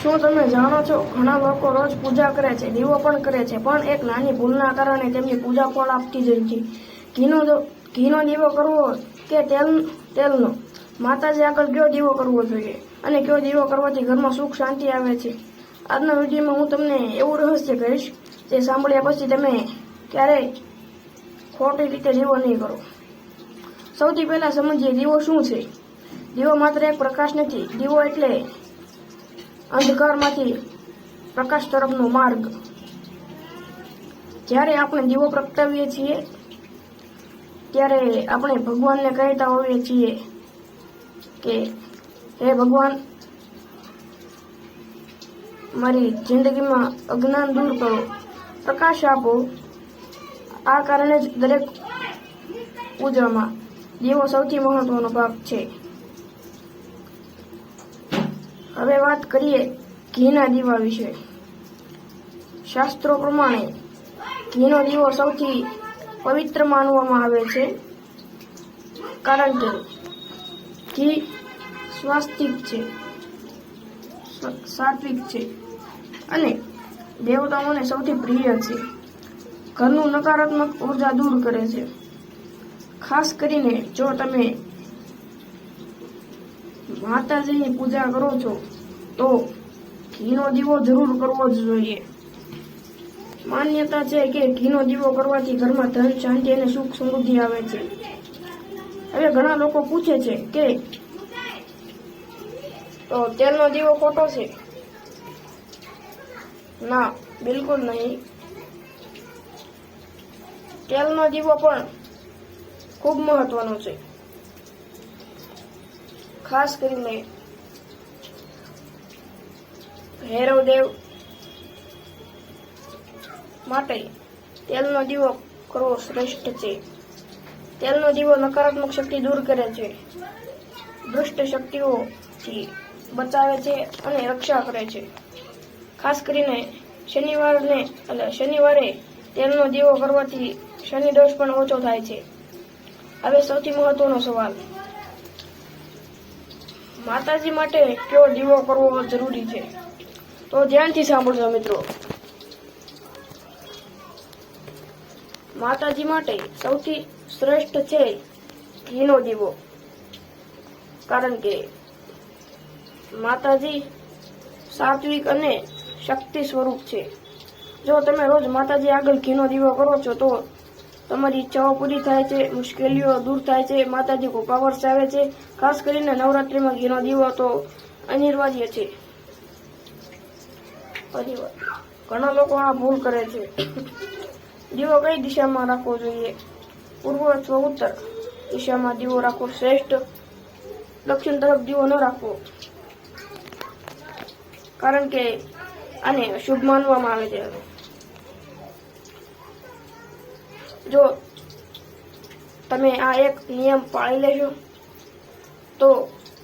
શું તમે જાણો છો, ઘણા લોકો રોજ પૂજા કરે છે, દીવો પણ કરે છે, પણ એક નાની ભૂલના કારણે તેમની પૂજા ફળ આપતી જ નથી. ઘીનો દીવો કરવો કે તેલનો? માતાજી આગળ કયો દીવો કરવો જોઈએ અને કયો દીવો કરવાથી ઘરમાં સુખ શાંતિ આવે છે? આજના વિડીયોમાં હું તમને એવું રહસ્ય કહીશ જે સાંભળ્યા પછી તમે ક્યારેય ખોટી રીતે દીવો નહીં કરો. સૌથી પહેલા સમજીએ દીવો શું છે. દીવો માત્ર એક પ્રકાશ નથી. દીવો એટલે અંધકારમાંથી પ્રકાશ તરફનો માર્ગ. જ્યારે આપણે દીવો પ્રગટાવીએ છીએ ત્યારે આપણે ભગવાનને કહેતા હોઈએ છીએ કે હે ભગવાન, મારી જિંદગીમાં અજ્ઞાન દૂર કરો, પ્રકાશ આપો. આ કારણે જ દરેક પૂજામાં દીવો સૌથી મહત્વનો ભાગ છે. હવે વાત કરીએ ઘીના દીવા વિશે. શાસ્ત્રો પ્રમાણે ઘીનો દીવો સૌથી પવિત્ર માનવામાં આવે છે, કારણ કે ઘી સાત્વિક છે અને દેવતાઓને સૌથી પ્રિય છે. ઘરનું નકારાત્મક ઉર્જા દૂર કરે છે. ખાસ કરીને જો તમે માતાજીની પૂજા કરો છો તો ઘીનો દીવો જરૂર કરવો જ જોઈએ. માન્યતા છે કે ઘીનો દીવો કરવાથી ઘરમાં ધન, શાંતિ અને સુખ સમૃદ્ધિ આવે છે. હવે ઘણા લોકો પૂછે છે કે તો તેલનો દીવો ખોટો છે? ના, બિલકુલ નહીં. તેલનો દીવો પણ ખૂબ મહત્વનો છે. ખાસ કરીને ભૈરવદેવ માટે તેલનો દીવો કરવો શ્રેષ્ઠ છે. તેલનો દીવો નકારાત્મક શક્તિ દૂર કરે છે, દુષ્ટ શક્તિઓથી બચાવે છે અને રક્ષા કરે છે. ખાસ કરીને શનિવારે તેલનો દીવો કરવાથી શનિ દોષ પણ ઓછો થાય છે. હવે સૌથી મહત્વનો સવાલ, માતાજી માટે કયો દીવો કરવો જરૂરી છે? તો ધ્યાનથી સાંભળજો મિત્રો. માતાજી માટે સૌથી શ્રેષ્ઠ છે ઘીનો દીવો, કારણ કે માતાજી સાત્વિક અને શક્તિ સ્વરૂપ છે. જો તમે રોજ માતાજી આગળ ઘીનો દીવો કરો છો તો તમારી ઈચ્છાઓ પૂરી થાય છે, મુશ્કેલીઓ દૂર થાય છે, માતાજી કૃપા વરસાવે છે. ખાસ કરીને નવરાત્રીમાં ઘીનો દીવો તો અનિવાર્ય છે. ઘણા લોકો આ ભૂલ કરે છે. દીવો કઈ દિશામાં રાખવો જોઈએ? પૂર્વ અથવા ઉત્તર દિશામાં દીવો રાખવો શ્રેષ્ઠ. દક્ષિણ તરફ દીવો ન રાખવો, કારણ કે આને અશુભ માનવામાં આવે છે. જો તમે આ એક નિયમ પાળી લેશો તો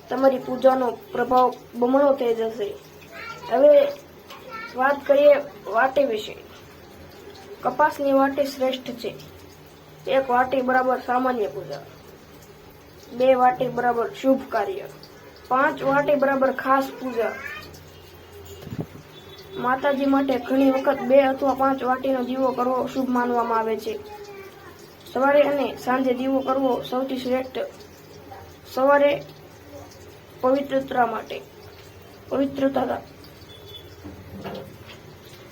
તમારી પૂજાનો પ્રભાવ બમણો થઈ જશે. હવે વાત કરીએ વાટી વિશે. કપાસની વાટી શ્રેષ્ઠ છે. 1 વાટી બરાબર સામાન્ય પૂજા, 2 વાટી બરાબર શુભ કાર્ય, 5 વાટી બરાબર ખાસ પૂજા. માતાજી માટે ઘણી વખત 2 અથવા 5 વાટીનો દીવો કરવો શુભ માનવામાં આવે છે. સવારે અને સાંજે દીવો કરવો સૌથી શ્રેષ્ઠ. સવારે પવિત્રતા,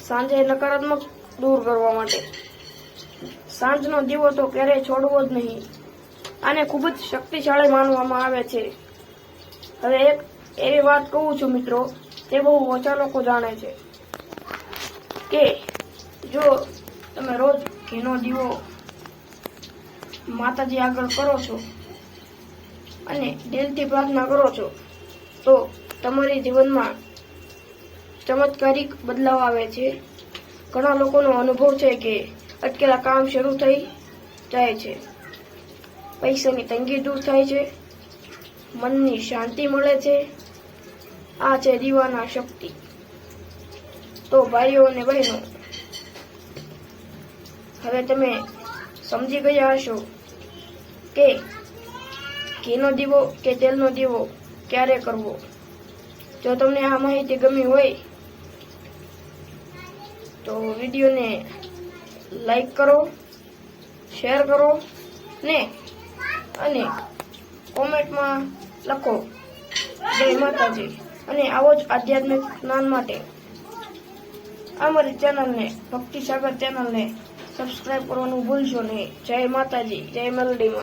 સાંજે નકારાત્મક દૂર કરવા માટે. સાંજનો દીવો તો ક્યારેય છોડવો જ નહીં. આને ખૂબ જ શક્તિશાળી માનવામાં આવે છે. હવે એક એવી વાત કહું છું મિત્રો, તે બહુ ઓછા લોકો જાણે છે કે જો તમે રોજ ઘીનો દીવો માતાજી આગળ કરો છો અને દિલથી પ્રાર્થના કરો છો તો તમારી જીવનમાં ચમત્કારિક બદલાવ આવે છે. ઘણા લોકોનો અનુભવ છે કે અટકેલા કામ શરૂ થઈ જાય છે, પૈસાની તંગી દૂર થાય છે, મનની શાંતિ મળે છે. આ છે દીવાના શક્તિ. તો ભાઈઓ અને બહેનો, હવે તમે સમજી ગયા હશો કે ઘીનો દીવો કે તેલનો દીવો ક્યારે કરવો. જો તમને આ માહિતી ગમી હોય તો વિડીયોને લાઈક કરો, શેર કરો ને અને કોમેન્ટમાં લખો જય માતાજી. અને આવો જ આધ્યાત્મિક જ્ઞાન માટે અમારી ચેનલને ભક્તિ સાગર ચેનલને સબસ્ક્રાઇબ કરવાનું ભૂલશો નહીં. જય માતાજી, જય મેલડીમાં.